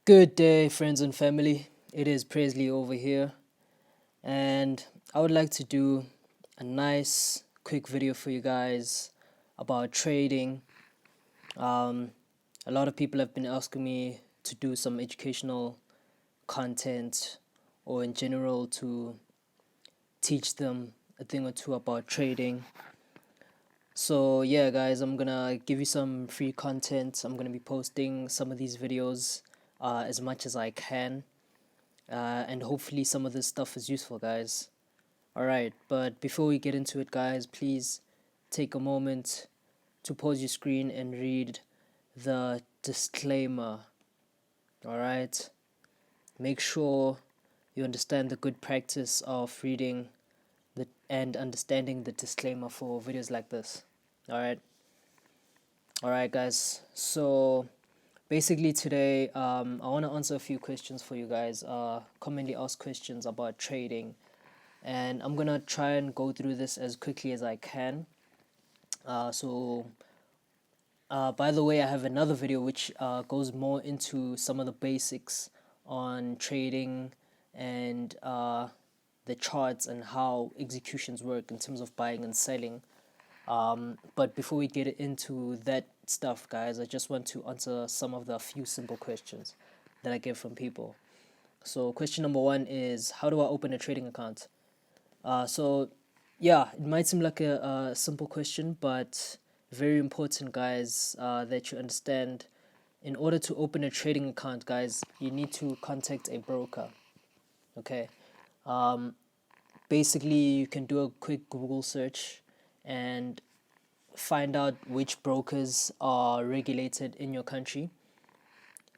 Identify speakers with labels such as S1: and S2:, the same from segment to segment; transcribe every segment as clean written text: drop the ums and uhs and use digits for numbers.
S1: Good day, friends and family. It is Presley over here, and I would like to do a nice, quick video for you guys about trading. Um, a lot of people have been asking me to do some educational content or in general to teach them a thing or two about trading. So, yeah, guys, I'm gonna give you some free content. I'm gonna be posting some of these videos as much as I can. And hopefully some of this stuff is useful, guys. Alright, but before we get into it, guys, please take a moment to pause your screen and read the disclaimer. Alright, make sure you understand the good practice of reading and understanding the disclaimer for videos like this. Alright, guys, so basically today I want to answer a few questions for you guys, commonly asked questions about trading, and I'm gonna try and go through this as quickly as I can. By the way, I have another video which goes more into some of the basics on trading and the charts and how executions work in terms of buying and selling. But before we get into that stuff, guys, I just want to answer some of the few simple questions that I get from people. So question number one is, how do I open a trading account? Yeah, it might seem like a simple question, but very important, guys, that you understand. In order to open a trading account, guys, you need to contact a broker. Okay. Basically, you can do a quick Google search and find out which brokers are regulated in your country,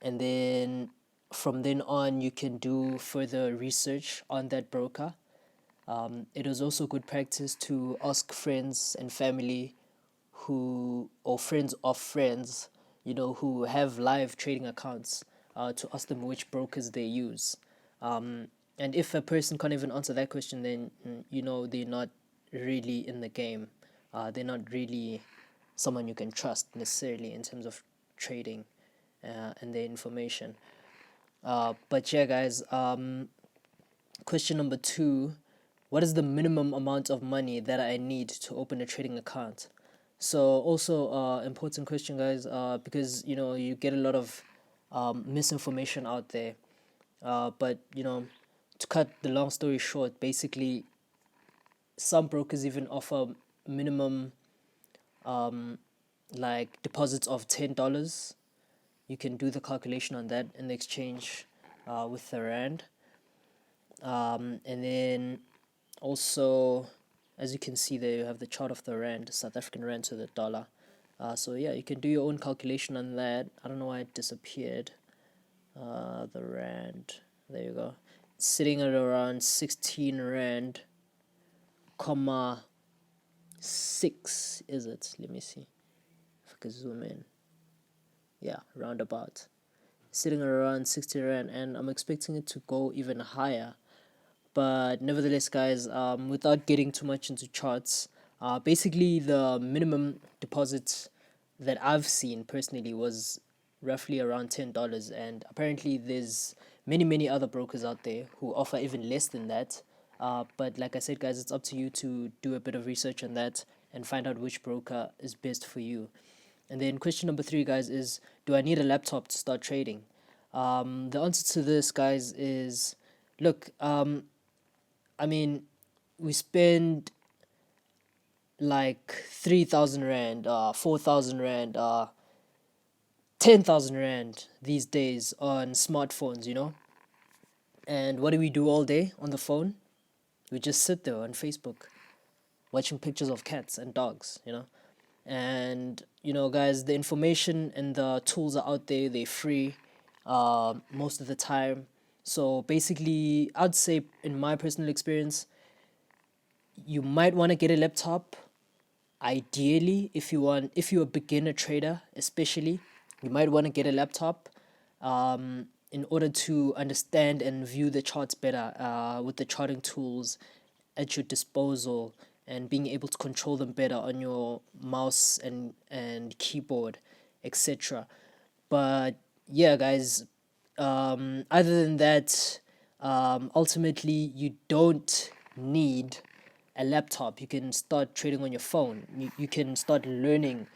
S1: and then from then on you can do further research on that broker. It is also good practice to ask friends and family or friends of friends, who have live trading accounts, to ask them which brokers they use. And if a person can't even answer that question, then they're not really in the game. They're not really someone you can trust necessarily in terms of trading and their information. But yeah, guys, question number two, what is the minimum amount of money that I need to open a trading account? So also important question, guys, because you get a lot of misinformation out there. But to cut the long story short, basically some brokers even offer minimum like deposits of $10. You can do the calculation on that in the exchange with the rand. And then also, as you can see there, you have the chart of the rand, South African rand to the dollar. So yeah, you can do your own calculation on that. I don't know why it disappeared. The rand, there you go. It's sitting at around 16 rand, comma 6, is it? Let me see if I can zoom in. Yeah, roundabout. Sitting at around 60 rand, and I'm expecting it to go even higher. But nevertheless, guys, without getting too much into charts, basically the minimum deposit that I've seen personally was roughly around $10, and apparently there's many other brokers out there who offer even less than that. But like I said, guys, it's up to you to do a bit of research on that and find out which broker is best for you. And then question number three, guys, is, do I need a laptop to start trading? The answer to this, guys, is, look, I mean, we spend like 3,000 rand, 4,000 rand, 10,000 rand these days on smartphones. And what do we do all day on the phone? We just sit there on Facebook watching pictures of cats and dogs. And, guys, the information and the tools are out there, they're free most of the time. So basically, I'd say, in my personal experience, you might want to get a laptop. Ideally, if you're a beginner trader, especially, you might want to get a laptop in order to understand and view the charts better, with the charting tools at your disposal and being able to control them better on your mouse and keyboard, etc. But yeah, guys, other than that, ultimately you don't need a laptop. You can start trading on your phone. You can start learning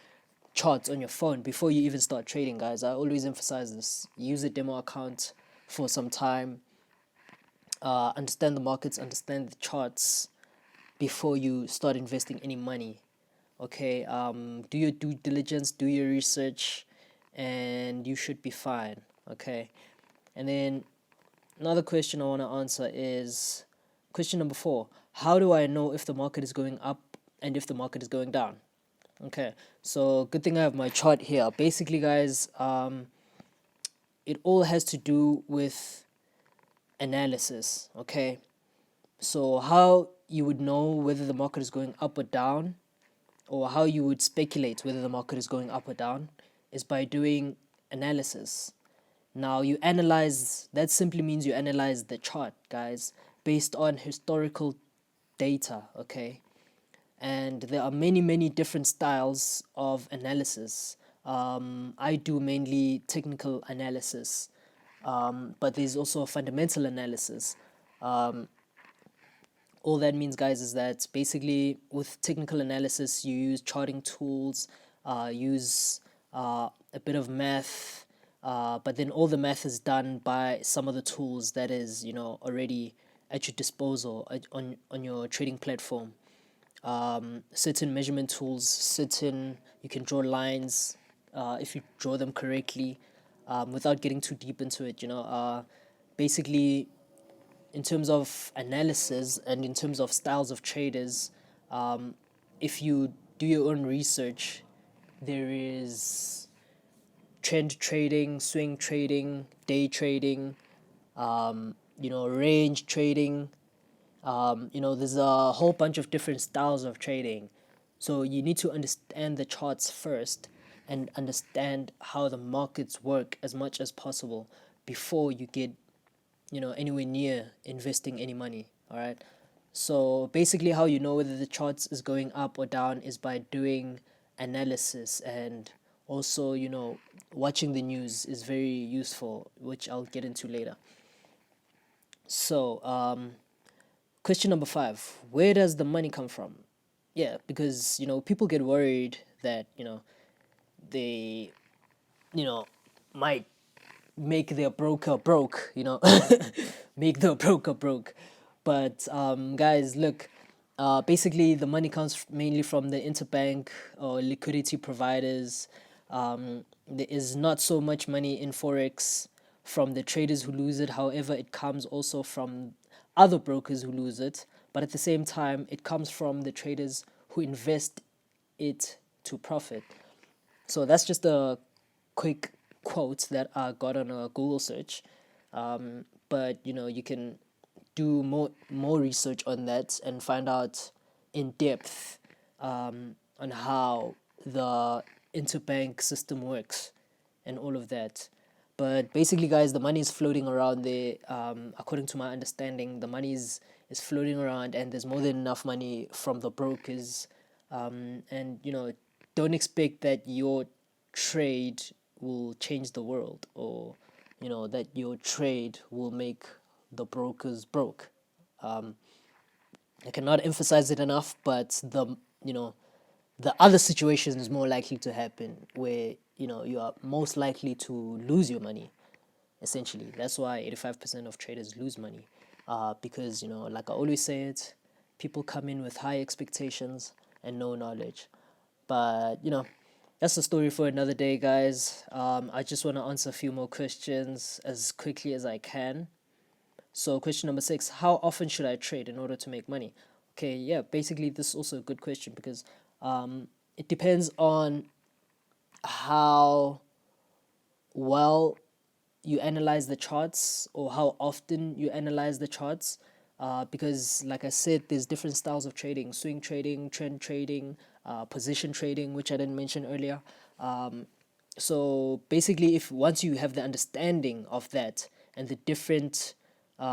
S1: charts on your phone before you even start trading, guys. I always emphasize this. Use a demo account for some time, understand the markets, understand the charts before you start investing any money. Okay, do your due diligence, do your research, and you should be fine. Okay, and then another question I want to answer is question number 4. How do I know if the market is going up and if the market is going down? Okay, so good thing I have my chart here. Basically, guys, it all has to do with analysis. Okay, so how you would know whether the market is going up or down, or how you would speculate whether the market is going up or down, is by doing analysis. Now, you analyze, that simply means you analyze the chart, guys, based on historical data, okay? And there are many different styles of analysis. I do mainly technical analysis, but there's also a fundamental analysis. All that means, guys, is that basically with technical analysis, you use charting tools, use a bit of math, but then all the math is done by some of the tools that is, already at your disposal on your trading platform. Certain measurement tools, you can draw lines if you draw them correctly, without getting too deep into it. Basically, in terms of analysis and in terms of styles of traders, if you do your own research, there is trend trading, swing trading, day trading, range trading. There's a whole bunch of different styles of trading. So you need to understand the charts first and understand how the markets work as much as possible before you get anywhere near investing any money. All right, so basically how you know whether the charts is going up or down is by doing analysis, and also watching the news is very useful, which I'll get into later. So question number 5: where does the money come from? Yeah, because people get worried that they might make their broker broke, make the broker broke. But guys, look, basically the money comes mainly from the interbank or liquidity providers. There is not so much money in Forex from the traders who lose it. However, it comes also from other brokers who lose it. But at the same time, it comes from the traders who invest it to profit. So that's just a quick quote that I got on a Google search. But you can do more research on that and find out in depth on how the interbank system works and all of that. But basically, guys, the money is floating around there. According to my understanding, the money is floating around, and there's more than enough money from the brokers. And don't expect that your trade will change the world, or that your trade will make the brokers broke. I cannot emphasize it enough, but the other situation is more likely to happen, where you are most likely to lose your money. Essentially, that's why 85% of traders lose money, because like I always say it, people come in with high expectations and no knowledge. But that's a story for another day, guys. I just want to answer a few more questions as quickly as I can. So question number 6: how often should I trade in order to make money? Okay, yeah, basically this is also a good question, because it depends on how well you analyze the charts, or how often you analyze the charts. Because like I said, there's different styles of trading: swing trading, trend trading, position trading, which I didn't mention earlier. So basically, if once you have the understanding of that and the different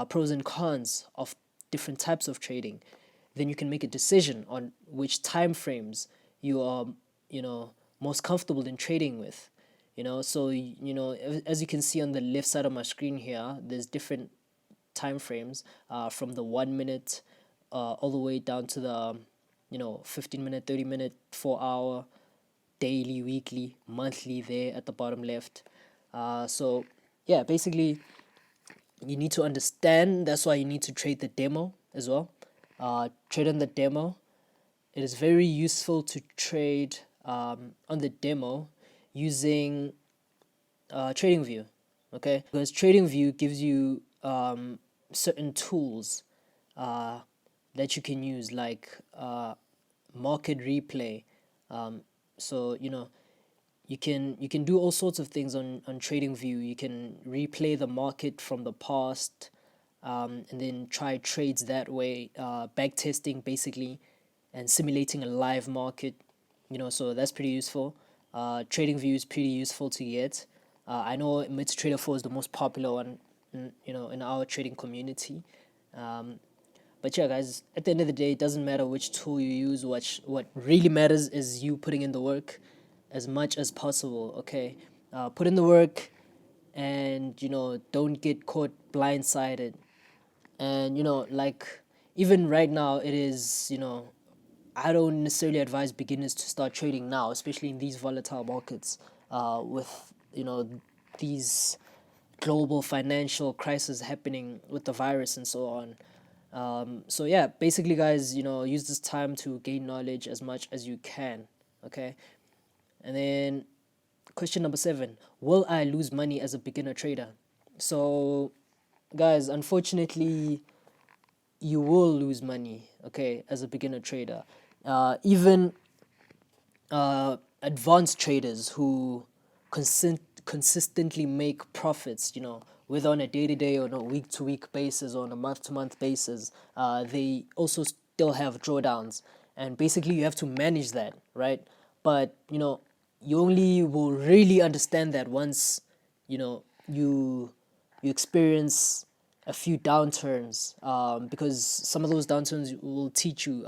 S1: pros and cons of different types of trading, then you can make a decision on which time frames you are most comfortable in trading with. So as you can see on the left side of my screen here, there's different time frames, from the 1 minute, all the way down to the 15 minute, 30 minute, 4 hour, daily, weekly, monthly there at the bottom left. So yeah, basically you need to understand. That's why you need to trade the demo as well. Trade on the demo. It is very useful to trade on the demo using TradingView, okay? Because TradingView gives you certain tools that you can use, like market replay. So you can do all sorts of things on TradingView. You can replay the market from the past, and then try trades that way, back testing basically, and simulating a live market. So that's pretty useful. TradingView is pretty useful to get. I know MetaTrader 4 is the most popular one, in our trading community. But yeah, guys, at the end of the day, it doesn't matter which tool you use. What really matters is you putting in the work as much as possible. Okay, put in the work, and don't get caught blindsided. And like, even right now, it is, I don't necessarily advise beginners to start trading now, especially in these volatile markets, with these global financial crisis happening with the virus and so on. So yeah, basically, guys, use this time to gain knowledge as much as you can. Okay, and then question number 7: will I lose money as a beginner trader? So, guys, unfortunately, you will lose money, okay, as a beginner trader. Even advanced traders who consistently make profits, whether on a day-to-day or on a week-to-week basis or on a month-to-month basis, they also still have drawdowns. And basically, you have to manage that, right? But, you only will really understand that once, you experience a few downturns, because some of those downturns will teach you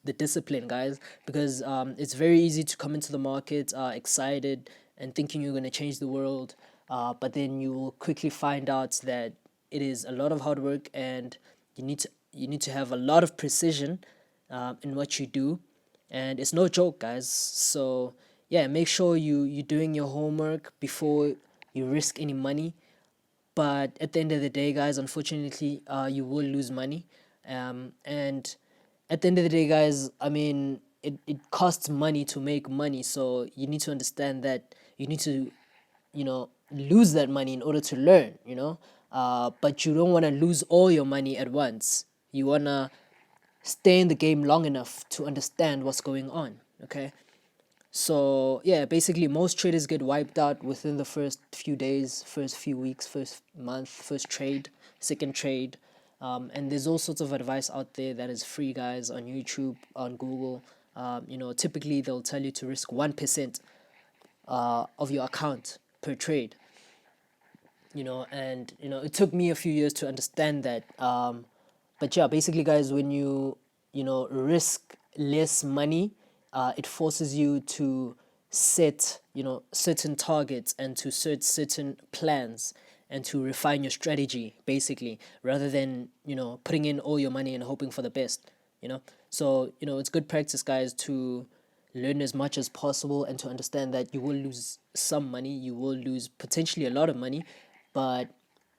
S1: the discipline, guys, because it's very easy to come into the market excited and thinking you're going to change the world, but then you will quickly find out that it is a lot of hard work, and you need to have a lot of precision in what you do, and it's no joke, guys. So yeah, make sure you're doing your homework before you risk any money. But at the end of the day, guys, unfortunately, you will lose money. And at the end of the day, guys, I mean, it costs money to make money. So you need to understand that you need to, lose that money in order to learn, but you don't want to lose all your money at once. You want to stay in the game long enough to understand what's going on, okay? So yeah, basically most traders get wiped out within the first few days, first few weeks, first month, first trade, second trade. And there's all sorts of advice out there that is free, guys, on YouTube, on Google. Typically they'll tell you to risk 1% of your account per trade. And it took me a few years to understand that. But yeah, basically, guys, when you risk less money, it forces you to set certain targets and to set certain plans and to refine your strategy, basically, rather than putting in all your money and hoping for the best. So it's good practice, guys, to learn as much as possible and to understand that you will lose some money, you will lose potentially a lot of money, but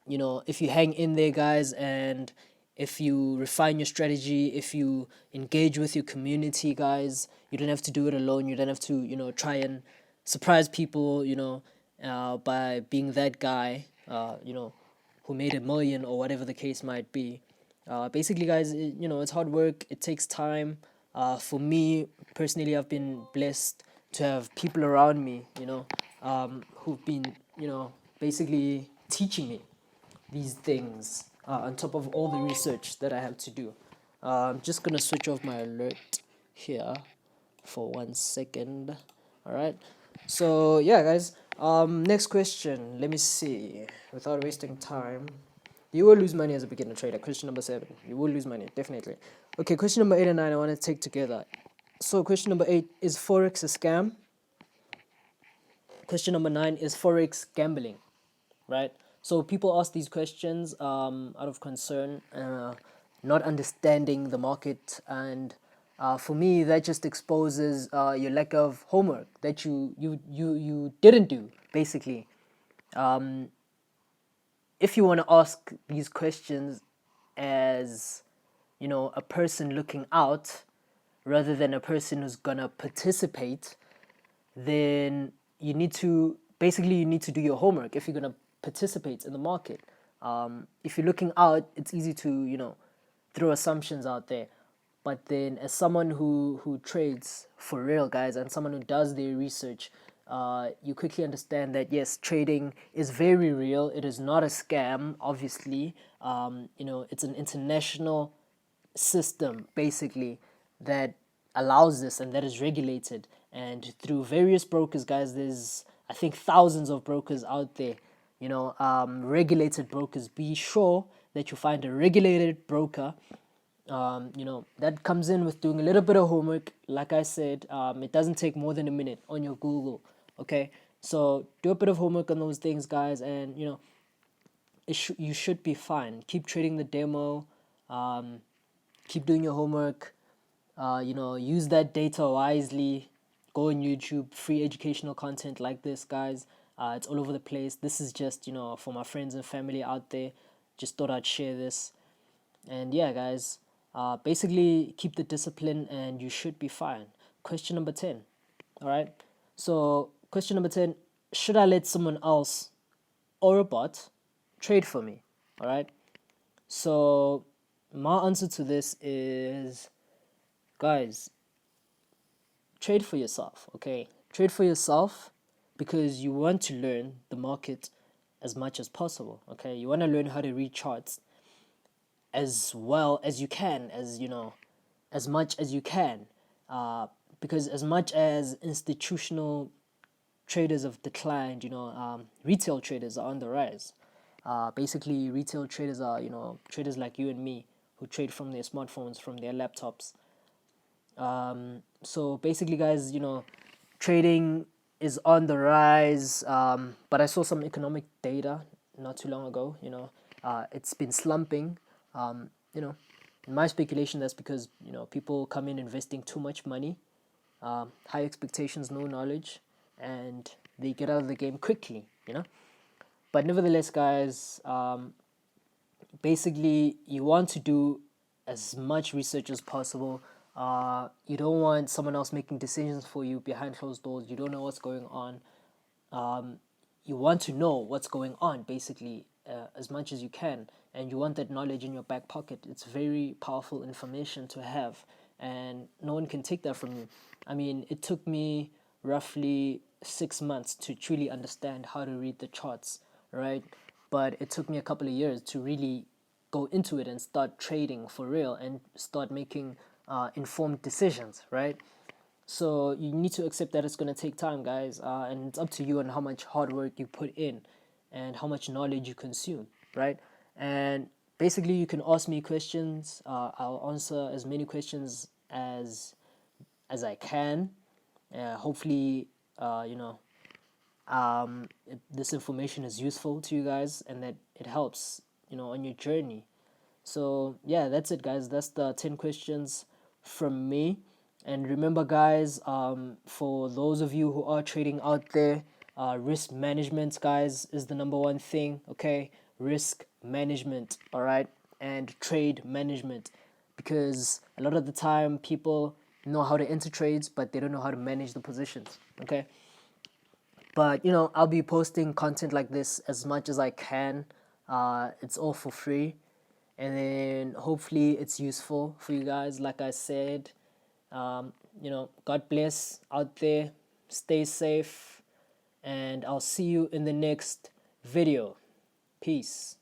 S1: if you hang in there, guys, and if you refine your strategy, if you engage with your community, guys, you don't have to do it alone. You don't have to try and surprise people by being that guy who made 1 million or whatever the case might be. Basically, guys, it's hard work. It takes time. For me personally, I've been blessed to have people around me, who've been, basically teaching me these things, on top of all the research that I have to do. I'm just gonna switch off my alert here for 1 second. All right. So yeah, guys. Next question. Let me see. Without wasting time, you will lose money as a beginner trader. Question number 7. You will lose money, definitely. Okay. Question number 8 and 9. I want to take together. So question number 8: is Forex a scam? Question number 9 is Forex gambling, right? So people ask these questions out of concern, not understanding the market, and for me, that just exposes your lack of homework that you didn't do, basically. If you want to ask these questions as, you know, a person looking out rather than a person who's gonna participate, then you need to do your homework if you're gonna participate in the market. If you're looking out, it's easy to, you know, throw assumptions out there. But then, as someone who trades for real, guys, and someone who does their research, you quickly understand that yes, trading is very real. It is not a scam, obviously. You know, it's an international system, basically, that allows this and that is regulated. And through various brokers, guys, there's, I think, thousands of brokers out there, you know, regulated brokers. Be sure that you find a regulated broker. You know, that comes in with doing a little bit of homework. Like I said, it doesn't take more than a minute on your Google. Okay, so do a bit of homework on those things, guys, and you know, you should be fine. Keep trading the demo. Keep doing your homework. You know, use that data wisely. Go on YouTube, free educational content like this, guys. It's all over the place. This is just, you know, for my friends and family out there. Just thought I'd share this. And yeah, guys, basically keep the discipline and you should be fine. Question number 10. All right. So, question number 10, should I let someone else or a bot trade for me? All right. So, my answer to this is, guys, trade for yourself, okay? Trade for yourself because you want to learn the market as much as possible, okay? You want to learn how to read charts as well as you can, as you know, as much as you can, because as much as institutional traders have declined, you know, retail traders are on the rise. Basically, retail traders are, you know, traders like you and me who trade from their smartphones, from their laptops. So basically, guys, you know, trading is on the rise. But I saw some economic data not too long ago. You know, it's been slumping. You know, in my speculation, that's because, you know, people come in investing too much money, high expectations, no knowledge, and they get out of the game quickly. You know, but nevertheless, guys, basically, you want to do as much research as possible. You don't want someone else making decisions for you behind closed doors. You don't know what's going on. You want to know what's going on, basically, as much as you can. And you want that knowledge in your back pocket. It's very powerful information to have. And no one can take that from you. I mean, it took me roughly 6 months to truly understand how to read the charts, right? But it took me a couple of years to really go into it and start trading for real and start making informed decisions, right? So you need to accept that it's going to take time, guys, and it's up to you on how much hard work you put in and how much knowledge you consume, right? And basically, you can ask me questions. I'll answer as many questions as I can. Hopefully, you know, this information is useful to you guys and that it helps, you know, on your journey. So yeah, that's it, guys. That's the 10 questions from me. And remember, guys, for those of you who are trading out there, risk management, guys, is the number one thing. Okay, risk management, all right, and trade management, because a lot of the time people know how to enter trades, but they don't know how to manage the positions. Okay. But, you know, I'll be posting content like this as much as I can. It's all for free. And then hopefully it's useful for you guys. Like I said, you know, God bless out there. Stay safe. And I'll see you in the next video. Peace.